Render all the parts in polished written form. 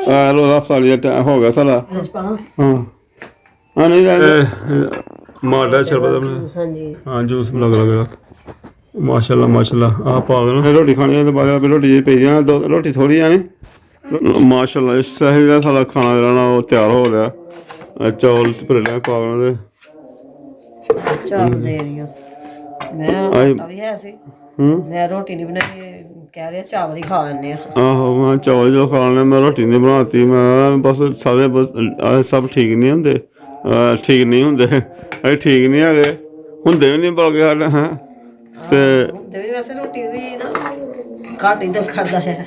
ਹਫ਼ਤਾ ਹੋ ਗਿਆ ਸਾਡਾ। ਹਾਂ ਹਾਂ ਨਹੀਂ ਮਾਡਾ ਸ਼ਰਬਤ ਹਾਂ ਜੂਸ ਲੱਗ ਮਾਸ਼ਾਅੱਲਾ ਮਾਸ਼ਾਅੱਲਾ ਆ ਪਾ ਦੇਣਾ ਰੋਟੀ ਖਾਣੀ ਹੈ ਤੇ ਬਾਅਦ ਰੋਟੀ ਜੇ ਪਈ ਜਾਣਾ ਦੋ ਰੋਟੀ ਥੋੜੀ ਆਣੀ ਮਾਸ਼ਾਅੱਲਾ ਸਹੀ ਦਾ ਸਾਡਾ ਖਾਣਾ ਜਿਹੜਾ ਉਹ ਤਿਆਰ ਹੋ ਰਿਹਾ ਚੌਲ ਭਰੇਲੇ ਪਾ ਦੇਣਾ ਤੇ ਚਾਵਲ ਦੇ ਰਹੀ ਹਾਂ ਮੈਂ ਵੀ ਹੈ ਸੀ ਮੈਂ ਰੋਟੀ ਨਹੀਂ ਬਣਾਈ ਕਹਿ ਰਿਹਾ ਚਾਵਲ ਹੀ ਖਾ ਲੈਂਦੇ ਆ ਆਹੋ ਮੈਂ ਚੌਲ ਜੋ ਖਾ ਲੈਣੇ ਮੈਂ ਰੋਟੀ ਨਹੀਂ ਬਣਾਤੀ ਮੈਂ ਬਸ ਸਾਰੇ ਸਭ ਠੀਕ ਨਹੀਂ ਹੁੰਦੇ ਠੀਕ ਨਹੀਂ ਹੁੰਦੇ ਅਸੀਂ ਠੀਕ ਨਹੀਂ ਹੈਗੇ ਹੁੰਦੇ ਵੀ ਨਹੀਂ ਬਲਕਿ ਸਾਡੇ ਹੈਂ ਤੇ ਵੈਸੇ ਰੋਟੀ ਵੀ ਨਾ ਘੱਟ ਹੀ ਦਿਲ ਕਰਦਾ ਹੈ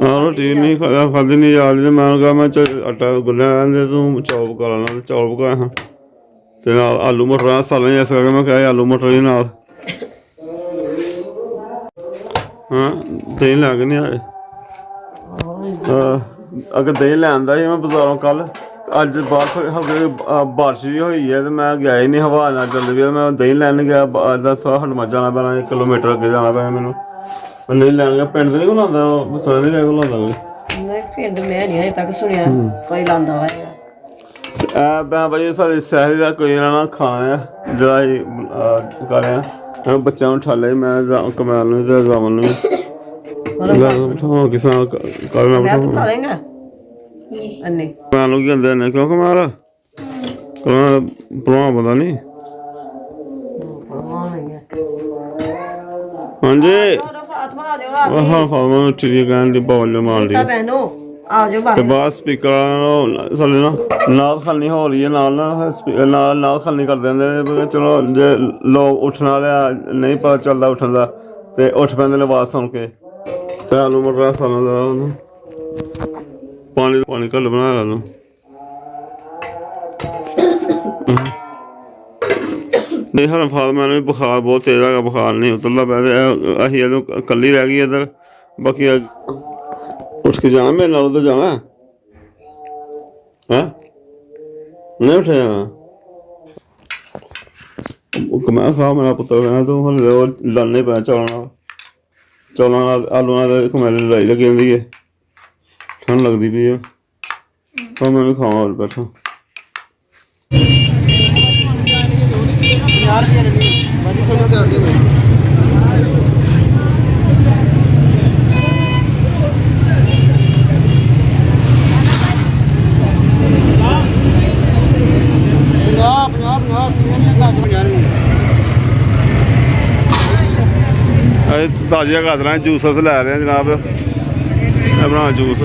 ਰੋਟੀ ਨਹੀਂ ਖਾਦੀ ਨਹੀਂ ਜਾਂਦੀ ਮੈਂ ਕਿਹਾ ਮੈਂ ਆਟਾ ਗੁੰਨਿਆ ਕਹਿੰਦੇ ਤੂੰ ਚੌਲ ਪਕਾ ਲੈਣਾ ਚੌਲ ਪਕਾਇਆ ਹਾਂ ਤੇ ਨਾਲ ਆਲੂ ਮਟਰ ਸਾਲਾਂ ਇਸ ਕਰਕੇ ਮੈਂ ਕਿਹਾ ਆਲੂ ਮਟਰ ਹੀ ਨਾਲ ਹਾਂ ਦਹੀਂ ਲੱਗ ਨਹੀਂ ਆਏ ਅਗਰ ਦਹੀਂ ਲੈ ਆਂਦਾ ਸੀ ਮੈਂ ਬਾਜ਼ਾਰੋਂ ਕੱਲ ਅੱਜ ਬਾਹਰ ਹਲਕੇ ਬਾਰਿਸ਼ ਵੀ ਹੋਈ ਹੈ ਤੇ ਮੈਂ ਗਿਆ ਹੀ ਨਹੀਂ ਹਵਾ ਨਾਲ ਚੱਲਦੀ ਵੀ ਮੈਂ ਦਹੀਂ ਲੈਣ ਗਿਆ ਦੱਸ ਹਨੂੰਮਾਨ ਜਾਣਾ ਪੈਣਾ 1 ਕਿਲੋਮੀਟਰ ਅੱਗੇ ਜਾਣਾ ਪੈਣਾ ਮੈਨੂੰ ਨਹੀਂ ਲੈਣ ਗਿਆ ਪਿੰਡ ਦੇ ਨਹੀਂ ਕੋਲ ਆਉਂਦਾ ਸਾਰੇ ਨਹੀਂ ਲੈ ਕੋਲ ਆਉਂਦਾ ਨਹੀਂ ਪਿੰਡ ਮੈਂ ਨਹੀਂ ਹਜੇ ਤੱਕ ਸੁਣਿਆ ਕੋਈ ਲਾਉਂਦਾ ਹੋਇਆ ਮੈਂ ਭਾਈ ਸਾਡੇ ਸਹਿਰ ਦਾ ਕੋਈ ਨਾ ਖਾਣਾ ਹੈ ਜਿਹੜਾ ਅਸੀਂ ਕਰ ਰਹੇ ਹਾਂ ਬੱਚਿਆਂ ਨੂੰ ਠਾਲੇ ਮੈਂ ਕਮੈਲ ਨੂੰ ਤੇ ਜ਼ਮਨ ਨੂੰ ਕਿਸਾਨ ਕਰਨਾ ਖਾ ਲੇਗਾ ਅੰਨੇ ਮੈਂ ਨੂੰ ਕੀ ਕਹਿੰਦੇ ਨੇ ਕਿਉਂਕਿ ਮਾਰਾ ਪਰਵਾਹ ਪਤਾ ਨਹੀਂ ਹਾਂਜੀ ਹਾਂ ਫਾਰਮਾ ਨੂੰ ਟੀਵੀ ਕਹਿਣ ਦੀ ਬੋਲ ਮਾਰ ਲਈ ਆ ਜਾਓ ਬਾਹਰ ਤੇ ਬਾਅਦ ਸਪੀਕਰ ਸਾਡੇ ਨਾਲ ਖਾਲੀ ਹੋ ਰਹੀ ਹੈ ਨਾਲ ਖਾਲੀ ਕਰ ਦਿੰਦੇ ਨੇ ਚਲੋ ਜੇ ਲੋਕ ਉੱਠਣ ਵਾਲਿਆ ਨਹੀਂ ਪਤਾ ਚੱਲਦਾ ਉੱਠਣ ਦਾ ਤੇ ਉੱਠ ਪੈਂਦੇ ਨੇ ਆਵਾਜ਼ ਸੁਣ ਕੇ ਤੇ ਆਲੂ ਮਟਰ ਸਾਲਾਂ ਦਾ ਉਹਨੂੰ ਪਾਣੀ ਘੱਟ ਬਣਾ ਲਾ ਲਓ ਨਹੀਂ ਹਰ ਫਾਰਮਾਂ ਨੂੰ ਬੁਖਾਰ ਬਹੁਤ ਤੇਜ਼ ਹੈਗਾ ਬੁਖਾਰ ਨਹੀਂ ਉਤਰਦਾ ਪਿਆ ਅਸੀਂ ਇਹਨੂੰ ਇਕੱਲੀ ਰਹਿ ਗਈ ਇੱਧਰ ਬਾਕੀ ਉੱਠ ਕੇ ਜਾਣਾ ਮੇਰੇ ਨਾਲ ਉਧਰ ਜਾਣਾ ਹੈਂ ਨਹੀਂ ਉੱਠਿਆ ਜਾਣਾ ਮੈਂ ਖਾ ਮੇਰਾ ਪੁੱਤਰ ਕਹਿਣਾ ਤੂੰ ਹਲੇ ਲੜਨੇ ਪਿਆ ਚੌਲਾਂ ਨਾਲ ਆਲੂਆਂ ਦੇ ਕਮੈਲ ਲੜਾਈ ਲੱਗੀ ਜਾਂਦੀ ਹੈ ਠੰਡ ਲੱਗਦੀ ਪਈ ਹੈ ਤਾਂ ਮੈਂ ਵੀ ਖਾਵਾਂ ਹੋਰ ਬੈਠਾ ਤਾਜ਼ੀਆਂ ਗਾਜਰਾਂ ਜੂਸ ਲੈ ਰਹੇ ਜਨਾਬ ਬਣਾ ਜੂਸ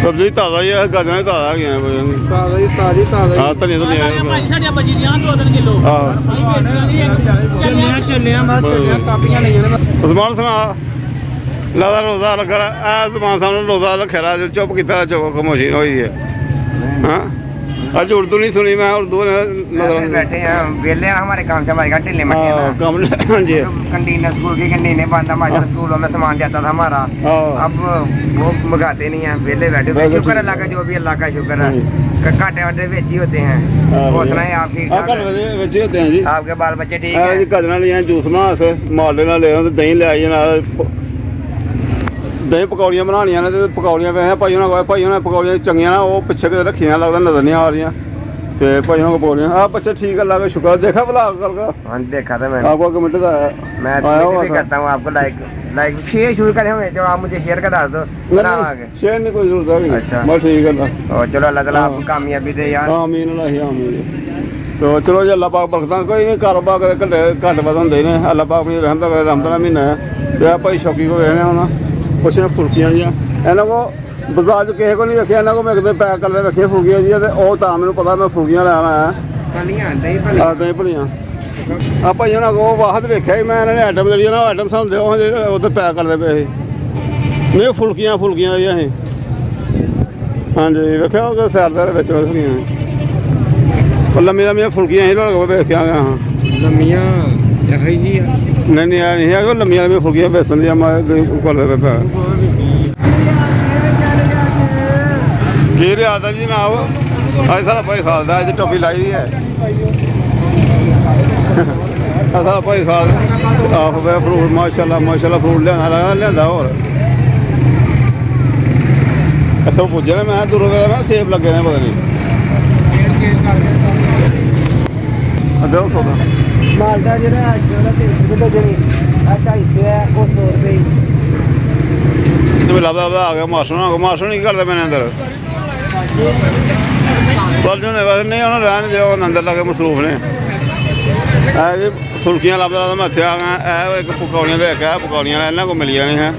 ਸਬਜ਼ੀ ਤਾਜ਼ਾ ਹੀ ਹੈ ਗਾਜਰਾਂ ਤਾਜ਼ਾ ਹੈਗੀਆਂ ਹਾਂ ਧਨੀਆ ਸਾਡੀਆਂ ਬਜੀ ਦੀਆਂ 2-3 ਕਿਲੋ ਕਾਪੀਆਂ ਲਈਆਂ ਨੇ ਉਸਮਾਨ ਸੁਣਾ ਲਾਦਾ ਰੋਜ਼ਾ ਲੱਗਾ ਜ਼ਮਾਨ ਸਾਹਮਣੇ ਰੋਜ਼ਾ ਰੱਖਿਆ ਚੁੱਪ ਕੀਤਾ ਚੁੱਪ ਖਾਮੋਸ਼ੀ ਹੋਈ ਹੈ ਹਾਂ आज उर्दू नहीं सुनी मैं उर्दू बैठे हैं वेले हमारे काम से हमारे ढीले कंटीन स्कूल की कंटीने बंद हमारे स्कूलों में सामान जाता था हमारा अब वो मंगाते नहीं है वेले बैठे शुक्र अल्लाह का जो भी अल्लाह का शुक्र है कांटे वाटे बेच ही होते हैं और सुनाए आप ठीक ठाक आपके बाल बच्चे ठीक है गजरा लिया जूस बना माले ना ले दही ले आई दही पकौड़ियाँ बनानियां ने पकौड़ियाँ वैसे भाई ने पकौड़ियाँ चंगियां ना वो पिछे कितने रखियां लगता नजर नहीं आ रही तो भाई को पकौड़ियाँ हाँ बच्चे ठीक है अल्लाह का शुक्र देखा ब्लॉग कर देखा था मैंने आपको कमेंट मैं करता हूँ आपको लाइक शेयर शुरू करे हुए जो आप मुझे शेयर का डाल दो शेयर नहीं कोई जरूरत है अच्छा बस ठीक है चलो अल्लाह ताला आपको कामयाबी दे यार आमीन तो चलो जी अल्लाह पाक बरकत कोई नहीं कारोबार घट वध होंगे ने अल्लाह पाक रहमत का महीना है भाई शौकी को वेखने होना कुछ फुल्कियां जी इन्हों को बाजार च किसी को नहीं वेखिया इन्हों को मैं एक दिन पैक करते वेखिया फुल्कियां जी तो मैंने पता मैं फुल्कियां लैन आया दही भलियां भाई उन्होंने को वाहद वेख्या मैं इन्होंने आइटम जी ना आइटम सानूं दो उधर पैक करते पे नहीं फुल्कियां जी असीं हाँ जी वेख्या सैर दे लम्मी लम्मियां फुल्कियां ही वेख्या हाँ लम्मियां नहीं नहीं है लम्मियां लम्मियां फुल्कियां बेसन दियां की रियाद है जी जनाब अज सारा भाई खालदा अज टोपी लाई दी है ਸਾਰਾ ਭਾਈ ਖਾ ਲਿਆ ਆਹ ਵੇ ਫਰੂਟ ਮਾਸ਼ਾਅੱਲਾ ਫਰੂਟ ਲਿਆਂਦਾ ਹੋਰ ਇੱਥੋਂ ਪੁੱਜੇ ਨੇ ਮੈਂ ਦੂਰੋਂ ਵੇ ਮੈਂ ਸੇਬ ਲੱਗੇ ਨੇ ਪਤਾ ਨਹੀਂ ਅੱਧਾ ਸੌਦਾ ਮਾਲਦਾ ਜਿਹੜਾ ਅੱਜ ਉਹਦਾ 300 ਰੁਪਏ ਜਣੀ ਆ 250 ਹੈ ਉਹ 100 ਰੁਪਏ ਤੇ ਲੱਭਦਾ ਆ ਗਿਆ ਮਾਸਟਰ ਨਹੀਂ ਕਰਦਾ ਮੈਨੇ ਅੰਦਰ ਸੋਲਜੋ ਨੇ ਵੈਸੇ ਨਹੀਂ ਉਹਨਾਂ ਰਹਿਣ ਦਿਓ ਉਹਨਾਂ ਅੰਦਰ ਲੱਗੇ ਮਸਰੂਫ ਨੇ ਇਹ ਜੀ ਫੁਲਕੀਆਂ ਲੱਭਦਾ ਮੈਂ ਇੱਥੇ ਆ ਗਿਆ ਇਹ ਇੱਕ ਪਕੌੜੀਆਂ ਦੇ ਇੱਕ ਪਕੌੜੀਆਂ ਇਹਨਾਂ ਕੋਲ ਮਿਲੀਆਂ ਨੇ ਹੈ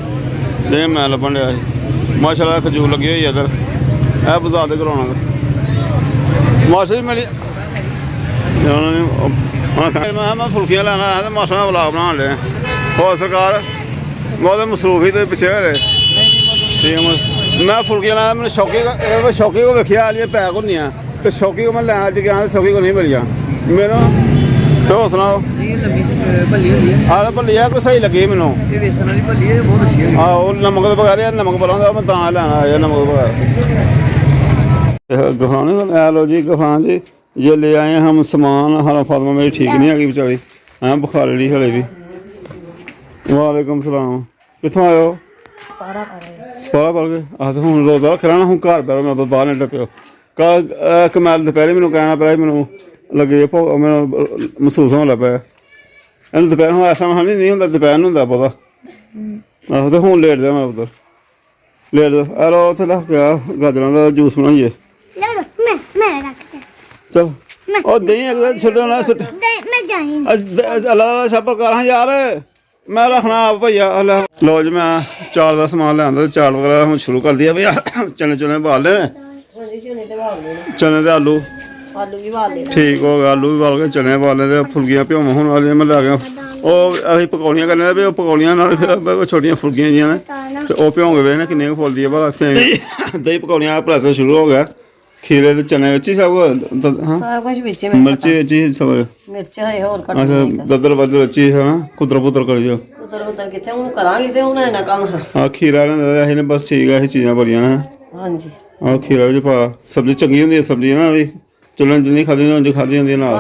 ਜੇ ਮੈਂ ਲੱਭਣ ਡਿਆ ਸੀ ਮਾਸ਼ਾਅੱਲਾ ਖਜੂਰ ਲੱਗੀ ਹੋਈ ਇੱਧਰ ਇਹ ਬਾਜ਼ਾਰ ਦੇ ਕਰਾਉਣਾ ਮਾਸ਼ਾ ਜੀ ਮਿਲੀ ਉਹਨਾਂ ਨੇ ਮੈਂ ਫੁਲਕੀਆਂ ਲੈਣਾ ਆਇਆ ਤਾਂ ਮਾਸ਼ਾ ਵਲਾਗ ਬਣਾਉਣ ਲਿਆ ਹੋਰ ਸਰਕਾਰ ਬਹੁਤ ਮਸਰੂਫ ਹੀ ਤੇ ਪਿੱਛੇ ਹੋਏ ਠੀਕ ਹੈ ਮੈਂ ਫੁਲਕੀਆਂ ਲੈਣਾ ਮੈਨੂੰ ਸ਼ੌਕੀ ਕੋ ਵੇਖਿਆ ਵਾਲੀ ਪੈਕ ਹੁੰਦੀਆਂ ਤੇ ਸ਼ੌਕੀ ਕੋ ਮੈਂ ਲੈਣਾ ਚ ਗਿਆ ਸ਼ੌਕੀ ਕੋ ਨਹੀਂ ਮਿਲੀਆਂ ਮੈਨੂੰ ਤੇ ਹੋਰ ਸੁਣਾਓ ਭੱਲੀ ਹੁੰਦੀ ਹੈ ਆਹ ਭੱਲੀ ਆ ਕੋਈ ਸਹੀ ਲੱਗੀ ਮੈਨੂੰ ਇਹ ਵੇਸਣ ਵਾਲੀ ਭੱਲੀ ਹੈ ਬਹੁਤ ਅੱਛੀ ਹੈ ਉਹ ਨਮਕ ਦੇ ਬਗੈਰ ਨਮਕ ਪਾਉਂਦਾ ਮੈਂ ਤਾਂ ਲੈਣਾ ਆਇਆ ਨਮਕ ਬਗੈਰ गफान लो जी गफान जी ये ले आए हम सामान हरा फातमा मेरी ठीक नहीं हैगी बेचारी हैं बुखार ली हले भी वालेकुम सलाम कितों आए हो सपारा पड़ गए आह तो हूँ रोजा रखना ना हूँ घर पैर मैं बाहर नहीं टप्पो कल कमैल दोपहर मैंने कहना पड़ा मैंने लगे मैं महसूस होने लग पाया इन दोपहर हूँ ऐसा मैं नहीं होंगे दोपहर होंगे पता आहो तो हूँ लेट दिया मैं उधर लेट दो अरे उत्थे रख गया गाजर का जूस बनाइए चल और दही अगर छो ना अल्लाह छापर कर यार मैं रखना आप भैया लो जी मैं चाल का समान लिया चाल वगैरह हम शुरू कर दिया भैया चने चने बाल ले चने ते आलू ठीक हो गया आलू भी बाल के चने बाल ले फुलकियां भ्योम होने वाली मैं लै गया अभी पकौड़ियां करने भी पकौड़ियां फिर छोटियां फुलकियां जी ने तो वह भ्यों के किन्ने फुलदी है भला दही पकौड़ियां का प्रोसेस शुरू हो गया खीरे ते चने विच ही सब कुछ मिर्ची विच ही सब अच्छा ददर बदर विच ही है ना कुतर पुतर कर जो हाँ खीरा ने बस ठीक है चीज़ां बड़ियां ने हाँ खीरा भी पा सब्जी चंगी होंदी सब्जी ना भी चुलन जिन्नी खादी उंज खादी होंदी नाल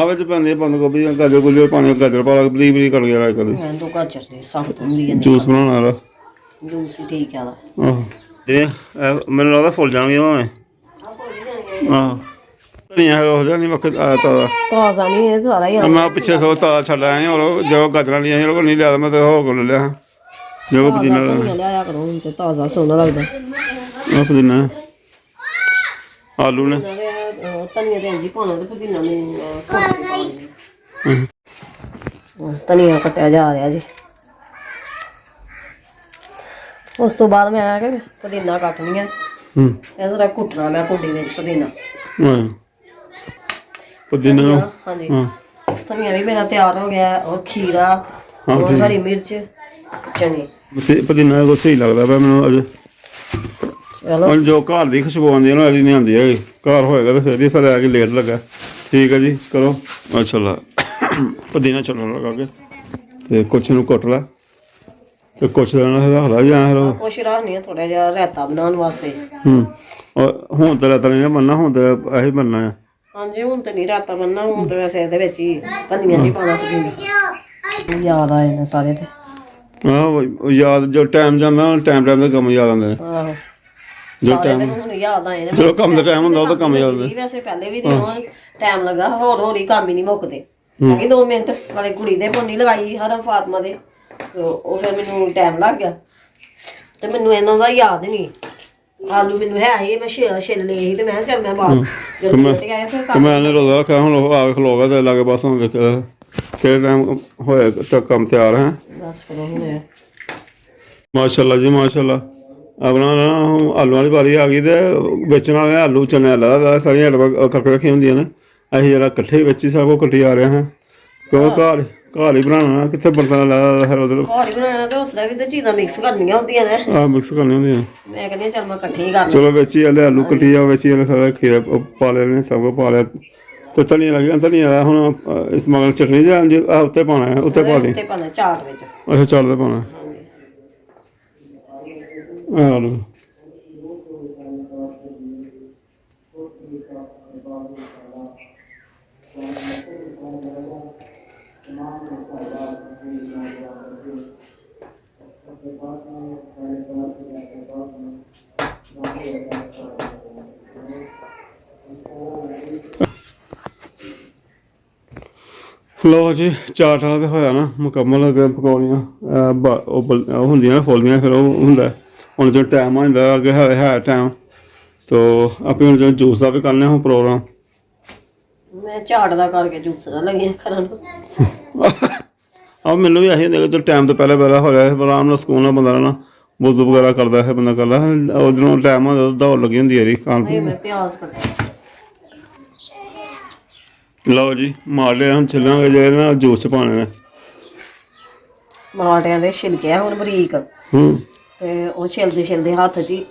बिच पैंदी बंद गोभी गाजर गुजर पानी गाजर पा बरीक बरीक कट गया कभी जूस बनाने वाला मैंने लगता फुल जाएंगे भावें धनिया नहीं मक्खी मैं पिछले सौ ताजा छड़ आया और जो गाजर लिया नहीं लिया मैं तो होर को ले लिया जो पुदीना आलू ने धनिया कट्टिया जा रहा जी उस तो बाद मैं पुदीना कट्टनी है जरा कुटना मैं कुटी में पुदीना पुदीना हाँ जी धनिया भी मेरा तैयार हो गया और खीरा और हरी मिर्च चने पुदीना को सही लगता है मैं चलो जो घर की खुशबू आती है ना नहीं आती है घर होएगा तो फिर भी फिर आके लेट लगा ठीक है जी करो अच्छा पुदीना चलो लगा के कुछ न कुट ला तो कुछ देना रख ला जां कुछ रखनी है थोड़ा जिहा रायता बनाने वास्ते और हुण तो रायता नहीं बनना हुण तो यही बनना है हाँ जी हुण तो नहीं रायता बनना हुण तो वैसे इहदे विच ही धनिया जी पाना पुदीना याद आए ने सारे ते हाँ याद जो टाइम जांदा टाइम टाइम दे कम याद आंदे ने जो टाइम याद आए ने जो कम दा टाइम हुंदा ओह कम याद आंदे वैसे पहले भी टाइम लगा होर ही काम ही नहीं मुकदे कि 2 मिनट वाले कुड़ी दे पोनी लगाई हर फातमा दे तो ਉਹ ਫਿਰ ਮੈਨੂੰ ਟਾਈਮ ਲੱਗ ਗਿਆ ਤੇ ਮੈਨੂੰ ਇਹਨਾਂ ਦਾ ਯਾਦ ਨਹੀਂ ਆਲੂ ਮੈਨੂੰ ਹੈ ਹੀ ਮੈਂ ਛਿੱਲ ਲਏ ਸੀ ਤੇ ਮੈਂ ਚੱਲ ਮੈਂ ਬਾਅਦ ਜਦੋਂ ਉੱਠ ਗਿਆ ਫਿਰ ਮੈਂ ਨੇ ਰੋਜ਼ਾ ਰੱਖਿਆ ਹੁਣ ਆ ਕੇ ਖਲੋ ਗਿਆ ਤੇ ਲਾਗੇ ਬਸ ਹੁਣ ਕਿਹੜੇ ਟਾਈਮ ਹੋਇਆ ਤੱਕ ਕੰਮ ਤਿਆਰ ਹੈ ਬਸ ਕਰੋ ਹੁਣ ਮਾਸ਼ਾਅੱਲਾ ਜੀ ਮਾਸ਼ਾਅੱਲਾ ਆਪਣਾ ਆਲੂ ਵਾਲੀ ਵਾਰੀ ਆ ਗਈ ਤੇ ਵੇਚਣ ਵਾਲੇ ਆਲੂ ਚਨੇ ਲਾ ਸਾਰੀਆਂ ਕਰਕੇ ਰੱਖੀਆਂ ਹੁੰਦੀਆਂ ਨੇ ਅਸੀਂ ਜਿਹੜਾ ਇਕੱਠੇ ਵਿੱਚ ਹੀ ਸਭ ਕੁਝ ਕੱਟੀ ਆ ਰਹੇ ਹਾਂ ਕਿਉਂ ਘਰ ही बनाना कितने बर्तन लाया है उधर घर ही बनाना तो उसने भी तो चीज़ां मिक्स करनियां होंदियां ने हां मिक्स करनी होंदी मैं कहनी चल मैं इकट्ठी ही कर चलो बेची वाले आलू कटी जा बेची वाले सारा खीरा पा लेने सब को पा लिया तो धनिया लगे धनिया हुण इस मगल चटनी जां जी उत्ते पाना है उत्ते पा दी उत्ते पाना चाट विच अच्छा चाट दे पाना हां आलू ਲੋ ਜੀ ਚਾਟ ਵਾਲਾ ਤੇ ਹੋਇਆ ਨਾ ਮੁਕੰਮਲ ਹੋ ਗਿਆ ਪਕੌੜੀਆਂ ਉਹ ਹੁੰਦੀਆਂ ਨਾ ਫੁੱਲਦੀਆਂ ਫਿਰ ਉਹ ਹੁੰਦਾ ਹੁਣ ਜੋ ਟਾਈਮ ਆ ਜਾਂਦਾ ਅੱਗੇ ਹੈ ਟਾਈਮ ਤੋ ਆਪੇ ਹੁਣ ਜੋ ਜੂਸ ਦਾ ਵੀ ਕਰਨਾ ਹੁਣ ਪ੍ਰੋਗਰਾਮ ਮੈਂ ਝਾੜ ਦਾ ਕਰਕੇ ਜੂਸ ਦਾ ਲੱਗਿਆ ਕਰਨ ਨੂੰ ਆ ਮੈਨੂੰ ਵੀ ਇਹੀ ਹੁੰਦਾ ਕਿ ਟਾਈਮ ਤੋਂ ਪਹਿਲਾਂ ਹੋ ਰਿਹਾ ਆਰਾਮ ਨਾਲ ਸਕੂਨ ਨਾਲ ਬੰਦਾ ਨਾ ਵਜ਼ੂ ਵਗੈਰਾ ਕਰਦਾ ਹੈ ਬੰਦਾ ਕਰਦਾ ਉਧਰੋਂ ਟਾਈਮ ਹੁੰਦਾ ਦੌੜ ਲੱਗੀ ਹੁੰਦੀ ਹੈ ਜੀ ਖਾਣ ਇਹ ਮੈਂ ਪਿਆਜ਼ ਕੱਟਿਆ ਲਓ ਜੀ ਮਾਰ ਲਿਆ ਹੁਣ ਛਿੱਲਾਂਗੇ ਜਿਹੜੇ ਨਾ ਜੂਸ ਚ ਪਾਣੇ ਨੇ ਮਾਟਿਆਂ ਦੇ ਛਿਲਕੇ ਆ ਹੁਣ ਬਰੀਕ ਤੇ ਉਹ ਛਿਲਦੇ ਹੱਥ 'ਚ ਹੀ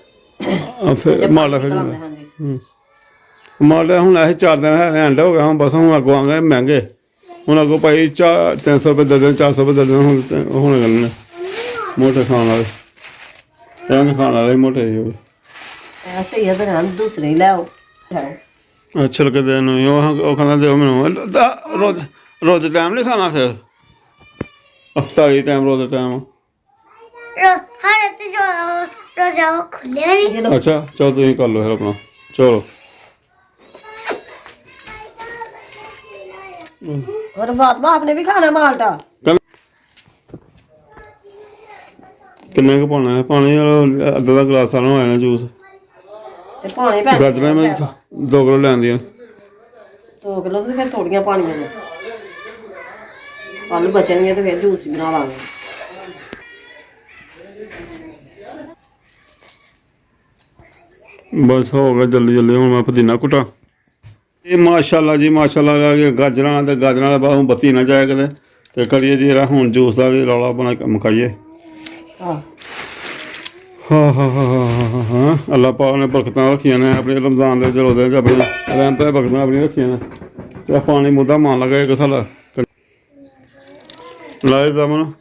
ਫਿਰ ਮਾਰ ਲਿਆ ਫਿਰ ਹਾਂਜੀ ਮਾਰ ਲਿਆ ਹੁਣ ਇਹ 4 ਦਿਨ ਹੈ ਐਂਡ ਹੋ ਗਿਆ ਹੁਣ ਬਸ ਹੁਣ ਅੱਗੋਂ ਆਂਗੇ ਮਹਿੰਗੇ ਹੁਣ ਅੱਗੋਂ ਭਾਈ 300 ਰੁਪਏ ਦਰਜਨ 400 ਰੁਪਏ ਦਰਜਨ ਹੁਣ ਹੋਣੇ ਗੱਲ ਨੇ ਮੋਟੇ ਖਾਣ ਵਾਲੇ ਇਹਨਾਂ ਖਾਣ ਵਾਲੇ ਮੋਟੇ ਜਿਹੇ ਐਸੇ ਹੀ ਆ ਤਾਂ ਦੂਸਰੇ ਹੀ ਲੈ ਆਓ ਛਿਲਕੇ ਦੇ ਨੂੰ ਉਹ ਕਹਿੰਦਾ ਦਿਓ ਮੈਨੂੰ ਰੋਜ਼ ਟਾਈਮ ਨਹੀਂ ਖਾਣਾ ਫਿਰ ਹਫਤਾਲੀ ਟਾਈਮ ਰੋਜ਼ ਟਾਈਮ ਹਰ ਤੇ ਜੋ ਰੋਜ਼ਾ ਖੁੱਲਿਆ ਨਹੀਂ ਅੱਛਾ ਚਲੋ ਤੁਸੀਂ ਕਰ ਲਓ ਫਿਰ ਆਪਣਾ ਚਲੋ और फातिमा आपने भी खाना माल्टा ਕਿੰਨੇ ਕੁ ਪਾਉਣਾ ਹੈ ਪਾਣੀ ਅੱਧਾ ਦਾ ਗਲਾਸ ਆਣਾ ਹੋਇਆ ਨਾ ਜੂਸ ते पानी पै ਗਾਜਰਾਂ ਮੈਂ 2 ਕਿਲੋ ਲੈਂਦੀਆਂ 2 किलो तो फिर थोड़ियां पानियां ने आलू बचनगे तो फिर जूस भी बना लांगे ਬਸ ਹੋ ਗਿਆ ਜਲਦੀ ਹੁਣ ਮੈਂ ਪੁਦੀਨਾ ਕੁੱਟਾਂ ਇਹ ਮਾਸ਼ਾਅੱਲਾ ਜੀ ਮਾਸ਼ਾਅੱਲਾ ਗਾਜਰਾਂ ਦਾ ਬਾਹੋਂ ਬੱਤੀ ਨਾ ਜਾਏ ਕਿਤੇ ਤੇ ਕਰੀਏ ਜੀ ਜਿਹੜਾ ਹੁਣ ਜੂਸ ਦਾ ਵੀ ਰੌਲਾ ਬਣਾ ਕੇ ਮੁਕਾਈਏ हाँ ਹਾਂ ਅੱਲਾਹ ਪਾਕ ਨੇ ਬਰਕਤਾਂ ਰੱਖੀਆਂ ਨੇ ਆਪਣੇ ਰਮਜ਼ਾਨ ਦੇ ਰੋਜ਼ੇ ਚ ਆਪਣੀ ਰਹਿਮਤਾਂ ਬਰਕਤਾਂ ਆਪਣੀਆਂ ਰੱਖੀਆਂ ਨੇ ਤੇ ਪਾਣੀ ਮੁੱਦਾ ਮਾਨ ਲਗਾ ਇੱਕ ਸਾਲਾ ਲਾਏ ਜ਼ਮਨ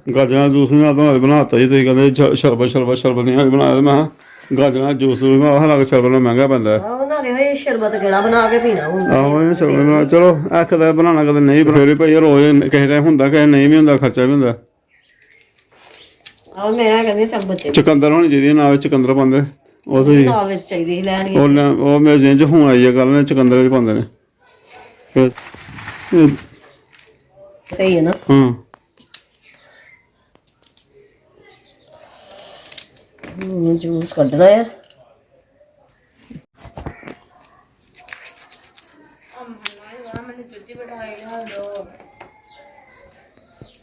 ਗਾਜਰਾਂ ਜੂਸ ਨਾਲ ਤਾਂ ਬਣਾਤਾ ਜੀ ਤੁਸੀਂ ਕਹਿੰਦੇ ਸ਼ਰਬਤ ਨਹੀਂ ਬਣਾਇਆ ਮੈਂ ਗਾਜਰਾਂ ਜੂਸ ਵੀ ਮੈਂ ਹਾਲਾਂਕਿ ਸ਼ਰਬਤ ਨਾਲ ਮਹਿੰਗਾ ਪੈਂਦਾ ਹੈ नाले होए शरबत केड़ा बना के पीना हुंदा ਆਹੋ ਇਹ ਸ਼ਰਬਤ ਨਾਲ ਚਲੋ ਕਦੇ ਬਣਾਉਣਾ ਕਦੇ ਨਹੀਂ ਫਿਰ ਭਾਈ ਰੋਜ਼ ਕਿਸੇ ਟਾਈਮ ਹੁੰਦਾ ਕਿਸੇ ਨਹੀਂ ਵੀ ਹੁੰਦਾ ਖਰਚਾ ਵੀ ਹੁੰਦਾ और मैं कहंदी चल बच्चे ਚੁਕੰਦਰ ਹੋਣੀ ਚਾਹੀਦੀ ਨਾਲ ਚੁਕੰਦਰ ਪਾਉਂਦੇ ਉਹ ਸਹੀ नाल विच चाहिदी लैनी ਉਹ ਮੇਰੇ ਜਿਹੇ ਚ ਹੁਣ ਆਈ ਹੈ ਗੱਲ ਨੇ ਚੁਕੰਦਰ ਵਿੱਚ ਪਾਉਂਦੇ ਨੇ ਫਿਰ सही है ना ਹਾਂ जूस कड्डना है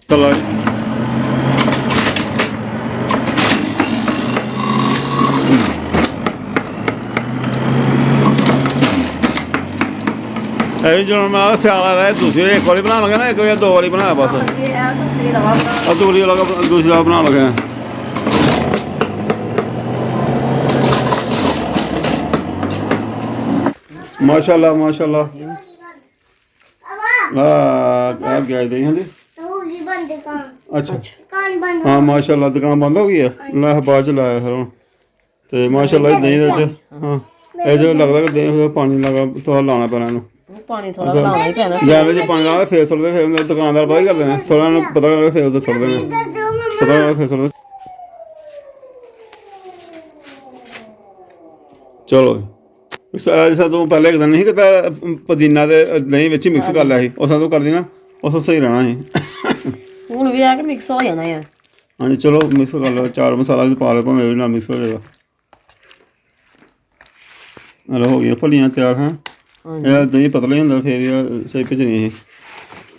ਚਲੋ ਇਹ ਜਦੋਂ ਮੈਂ ਸਿਆਲਾ ਰਹਿ ਦੂਸਰੀ ਇੱਕ ਵਾਰੀ ਬਣਾ ਲਗਾ ਨਾ ਇੱਕ ਵਾਰੀ 2 ਵਾਰੀ ਬਣਾਇਆ ਬਸ ये है दूसरी दवा बना ਦੂਸਰੀ ਦਾ ਬਣਾ ਲਗਾ ਮਾਸ਼ਾਅੱਲਾ ਮਾਸ਼ਾਅੱਲਾ ਆ ਗਿਆ ਦੇ ਹਾਂਜੀ ਹੋਗੀ ਬੰਦ ਕਾਨ ਅੱਛਾ ਕਾਨ ਬੰਦ ਹਾਂ ਮਾਸ਼ਾਅੱਲਾ ਦੁਕਾਨ ਬੰਦ ਹੋ ਗਈ ਹੈ ਲੈ ਬਾਅਦ ਚ ਲਾਇਆ ਫਿਰ ਹੁਣ ਤੇ ਮਾਸ਼ਾਅੱਲਾ ਇਹ ਦਹੀਂ ਦੇ ਵਿੱਚ ਹਾਂ ਇਹ ਜੋ ਲੱਗਦਾ ਕਿ ਦਹੀਂ ਪਾਣੀ ਲਗਾ ਥੋੜਾ ਲਾਉਣਾ ਪੈਣਾ ਇਹਨੂੰ पानी थोड़ा लाना ही पैना ਜਿਵੇਂ ਜੀ ਪਾਣੀ ਨਾਲ ਫੇਸ ਸੁੱਟਦੇ ਫਿਰ ਦੁਕਾਨਦਾਰ ਪਤਾ ਹੀ ਕਰਦੇ ਨੇ ਥੋੜਾ ਨੂੰ ਪਤਾ ਲੱਗਦਾ ਫੇਸ ਤੇ ਸੁੱਟਦੇ ਨੇ ਪਤਾ ਲੱਗਦਾ ਫੇਸ ਸੁੱਟਦੇ ਚਲੋ ਜਿਸ ਤੋਂ ਪਹਿਲੇ ਇੱਕ ਦਿਨ ਨਹੀਂ ਕੀਤਾ ਪੁਦੀਨਾ ਦੇ ਦਹੀਂ ਵਿੱਚ ਹੀ ਮਿਕਸ ਕਰ ਲਿਆ ਸੀ ਉਸ ਤੋਂ ਕਰਦੀ ਨਾ ਉਸ ਸਹੀ ਰਹਿਣਾ ਸੀ ਹੁਣ ਵੀ ਆ ਕੇ ਮਿਕਸ ਹੋ ਜਾਣਾ ਹੈ ਹਾਂਜੀ ਚਲੋ ਮਿਕਸ ਕਰ ਲਓ ਚਾਰ ਮਸਾਲਾ ਵੀ ਪਾ ਲਓ ਭਾਵੇਂ ਵੀ ਨਾਲ ਮਿਕਸ ਹੋ ਜਾਏਗਾ ਹਲੋ ਹੋ ਗਿਆ ਫਲੀਆਂ ਤਿਆਰ ਹੈ ਇਹ ਦਹੀਂ ਪਤਲਾ ਹੀ ਹੁੰਦਾ ਫਿਰ ਇਹ ਸਹੀ ਭਜਣੀ ਇਹ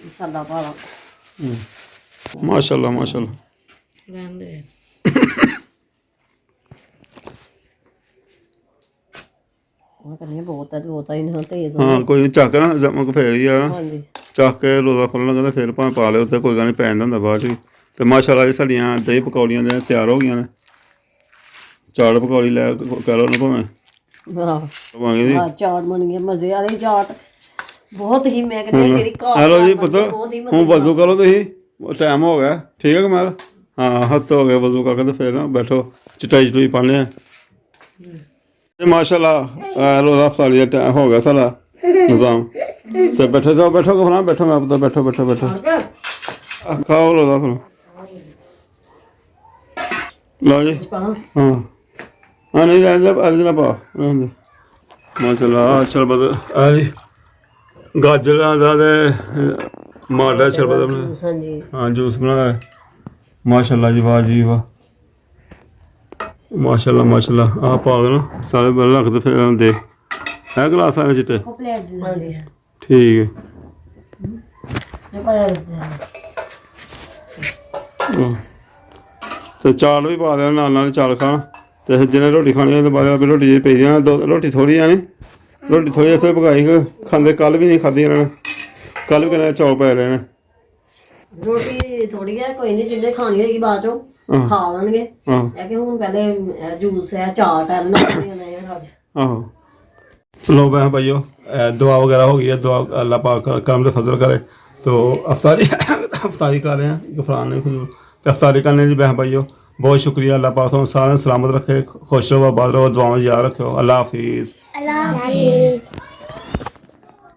ਮਸਾਲਾ ਪਾ ਲਾ ਮਾਸ਼ਾਅੱਲਾ ਮਾਸ਼ਾਅੱਲਾ ਰਹਿੰਦੇ ਉਹ ਤਾਂ ਨਹੀਂ ਬਹੁਤ ਹੀ ਤੇਜ਼ ਹਾਂ ਕੋਈ ਨਹੀਂ ਚੱਕ ਨਾ ਜਮਕ ਫੇਰ ਯਾਰ ਹਾਂਜੀ ਚੱਕ ਕੇ ਰੋਜ਼ਾ ਖੋਲ੍ਹਣ ਲੱਗਾ ਫਿਰ ਭਾਵੇਂ ਪਾ ਲਿਓ ਉੱਥੇ ਕੋਈ ਗੱਲ ਨਹੀਂ ਪੈ ਜਾਂਦਾ ਹੁੰਦਾ ਬਾਅਦ 'ਚ ਵੀ। ਤੇ ਮਾਸ਼ਾਅੱਲਾ ਜੀ ਸਾਡੀਆਂ ਦਹੀਂ ਪਕੌੜੀਆਂ ਦੇ ਤਿਆਰ ਹੋ ਗਈਆਂ ਨੇ ਚਾਟ ਪਕੌੜੀ ਲੈ ਕਹਿ ਲਓ ਨਾ ਭਾਵੇਂ ਹਾਂ ਪਾਵਾਂਗੇ ਜੀ ਚਾਟ ਬਣ ਗਏ ਮਜ਼ੇ ਵਾਲੀ ਚਾਟ ਬਹੁਤ ਹੀ ਮੈਂ ਕਹਿੰਦੀ ਤੇਰੀ ਘਰ ਹੈਲੋ ਜੀ ਪੁੱਤਰ ਹੁਣ ਵਜ਼ੂ ਕਰੋ ਤੁਸੀਂ ਟਾਈਮ ਹੋ ਗਿਆ ਠੀਕ ਹੈ ਕਮਾਲ ਹਾਂ ਹੱਥ ਹੋ ਗਏ ਵਜ਼ੂ ਕਰਕੇ ਤੇ ਫਿਰ ਨਾ ਬੈਠੋ ਚਟਾਈ ਚਟੂਈ ਪਾ ਲਿਆ ਤੇ ਮਾਸ਼ਾਅੱਲਾ ਰੋਜ਼ਾ ਅਫਤਾਰੀ ਦਾ ਟਾਈਮ ਹੋ ਗਿਆ ਸਾਡਾ ਨਿਜ਼ਾਮ ਤੇ ਬੈਠੋ ਕਫਰਾਂ ਬੈਠੋ ਮੈਂ ਪੁੱਤਰ ਬੈਠੋ ਖਾਓ ਲੋ ਫਿਰ ਲਓ ਜੀ ਪਾਵਾਂ ਹਾਂ ਹਾਂ ਨਹੀਂ ਰਹਿਣ ਦੇ ਅਰਜ ਨਾ ਪਾ ਰਹਿਣ ਦੇ ਮਾਸ਼ਾਅੱਲਾ ਸ਼ਰਬਤ ਆ ਜੀ ਗਾਜਰਾਂ ਦਾ ਤੇ ਮਾਲਟਾ ਸ਼ਰਬਤ ਬਣਾਇਆ ਹਾਂਜੀ ਹਾਂ ਜੂਸ ਬਣਾਇਆ ਮਾਸ਼ਾਅੱਲਾ ਜੀ ਵਾਹ ਜੀ ਵਾਹ ਮਾਸ਼ਾਅੱਲਾ ਮਾਸ਼ਾਅੱਲਾ ਆ ਪਾ ਦੇ ਨਾ ਸਾਰੇ ਬਲ ਰੱਖ ਤੇ ਫਿਰ ਦੇ ਇਹ ਗਲਾਸ ਸਾਰੇ ਚਿੱਟੇ ਹਾਂਜੀ ਠੀਕ ਹੈ ਤੇ ਚਾਲ ਵੀ ਪਾ ਦੇਣਾ ਨਾਲ ਨਾਲ ਚਾਲ ਖਾਣ ਤੇ ਜਿਹਨੇ ਰੋਟੀ ਖਾਣੀ ਉਹਦੇ ਬਾਅਦ ਰੋਟੀ ਜੇ ਪਈ ਜਾਣਾ ਰੋਟੀ ਥੋੜੀ ਆ ਨਹੀਂ ਰੋਟੀ ਥੋੜੀ ਐਸੇ ਪਕਾਈ ਖਾਂਦੇ ਕੱਲ ਵੀ ਨਹੀਂ ਖਾਧੀ ਇਹਨਾਂ ਨੇ ਕੱਲ ਵੀ ਕਹਿੰਦੇ ਚੌਲ ਪੈ ਰਹੇ ਨੇ ਰੋਟੀ ਥੋੜੀ ਹੈ ਕੋਈ ਨਹੀਂ ਜਿੰਨੇ ਖਾਣੀ ਹੋਏਗੀ ਬਾਅਦ ਚੋਂ ਖਾ ਲੈਣਗੇ ਹਾਂ ਇਹ ਕਿ ਹੁਣ ਪਹਿਲੇ ਜੂਸ ਹੈ ਚਾਰ ਟਾਈਮ ਨਾ ਨੇ ਅੱਜ ਆਹੋ ਚਲੋ ਬਹਿ ਭਾਈਓ दुआ वगैरह हो गई है दुआ अल्लाह पाक करम से फजल करे तो अफ्तारी कर रहे हैं गफरान ने तो अफ्तारी करने जी बहन भाइयों बहुत शुक्रिया अल्लाह पाक तुम सारे सलामत रखे खुश रहो आबाद रहो दुआओं याद रखो अल्लाह हाफिज़।